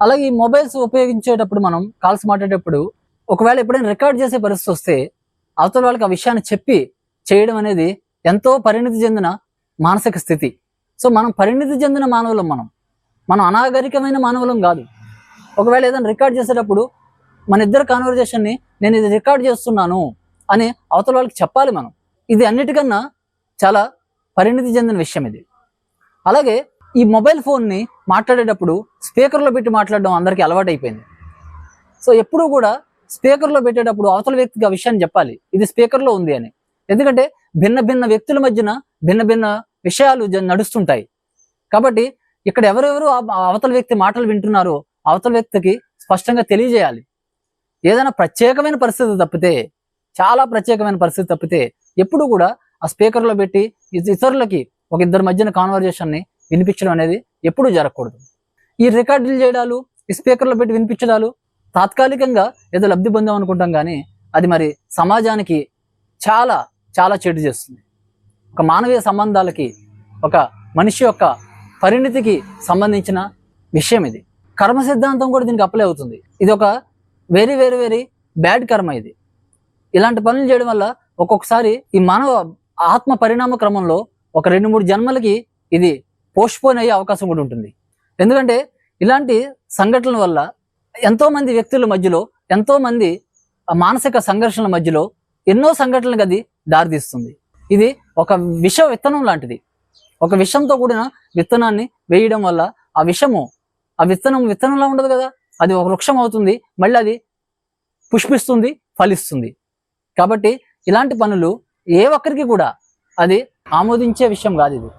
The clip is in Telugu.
అలాగే ఈ మొబైల్స్ ఉపయోగించేటప్పుడు మనం కాల్స్ మాట్లాడేటప్పుడు ఒకవేళ ఎప్పుడైనా రికార్డ్ చేసే పరిస్థితి వస్తే అవతల వాళ్ళకి ఆ విషయాన్ని చెప్పి చేయడం అనేది ఎంతో పరిణితి చెందిన మానసిక స్థితి. సో మనం పరిణితి చెందిన మానవులం, మనం అనాగరికమైన మానవులం కాదు. ఒకవేళ ఏదైనా రికార్డ్ చేసేటప్పుడు మన ఇద్దరు కాన్వర్జేషన్ని నేను ఇది రికార్డ్ చేస్తున్నాను అని అవతల వాళ్ళకి చెప్పాలి మనం. ఇది అన్నిటికన్నా చాలా పరిణితి చెందిన విషయం ఇది. అలాగే ఈ మొబైల్ ఫోన్ని మాట్లాడేటప్పుడు స్పీకర్లో పెట్టి మాట్లాడడం అందరికీ అలవాటైపోయింది. సో ఎప్పుడూ కూడా స్పీకర్లో పెట్టేటప్పుడు అవతల వ్యక్తికి ఆ విషయాన్ని చెప్పాలి, ఇది స్పీకర్లో ఉంది అని. ఎందుకంటే భిన్న భిన్న వ్యక్తుల మధ్యన భిన్న భిన్న విషయాలు నడుస్తుంటాయి. కాబట్టి ఇక్కడ ఎవరెవరు అవతల వ్యక్తి మాటలు వింటున్నారో అవతల వ్యక్తికి స్పష్టంగా తెలియజేయాలి. ఏదైనా ప్రత్యేకమైన పరిస్థితి తప్పితే, చాలా ప్రత్యేకమైన పరిస్థితి తప్పితే ఎప్పుడు కూడా ఆ స్పీకర్లో పెట్టి ఇతరులకి ఒక ఇద్దరి మధ్యన కాన్వర్జేషన్ని వినిపించడం అనేది ఎప్పుడూ జరగకూడదు. ఈ రికార్డులు చేయడాలు, ఈ స్పీకర్లో పెట్టి వినిపించడాలు తాత్కాలికంగా ఏదో లబ్ధి పొందాం అనుకుంటాం, కానీ అది మరి సమాజానికి చాలా చాలా చెడు చేస్తుంది. ఒక మానవీయ సంబంధాలకి, ఒక మనిషి యొక్క పరిణితికి సంబంధించిన విషయం ఇది. కర్మ సిద్ధాంతం కూడా దీనికి అప్లై అవుతుంది. ఇది ఒక వెరీ వెరీ వెరీ బ్యాడ్ కర్మ ఇది. ఇలాంటి పనులు చేయడం వల్ల ఒక్కొక్కసారి ఈ మానవ ఆత్మ పరిణామ క్రమంలో ఒక 2-3 జన్మలకి ఇది పోస్ట్పోన్ అయ్యే అవకాశం కూడా ఉంటుంది. ఎందుకంటే ఇలాంటి సంఘటనల వల్ల ఎంతోమంది వ్యక్తుల మధ్యలో, ఎంతోమంది మానసిక సంఘర్షణల మధ్యలో ఎన్నో సంఘటనలకు అది దారితీస్తుంది. ఇది ఒక విష విత్తనం లాంటిది. ఒక విషంతో కూడిన విత్తనాన్ని వేయడం వల్ల ఆ విత్తనంలా ఉండదు కదా, అది ఒక వృక్షం అవుతుంది, మళ్ళీ అది పుష్పిస్తుంది, ఫలిస్తుంది. కాబట్టి ఇలాంటి పనులు ఏ ఒక్కరికి కూడా అది ఆమోదించే విషయం కాదు ఇది.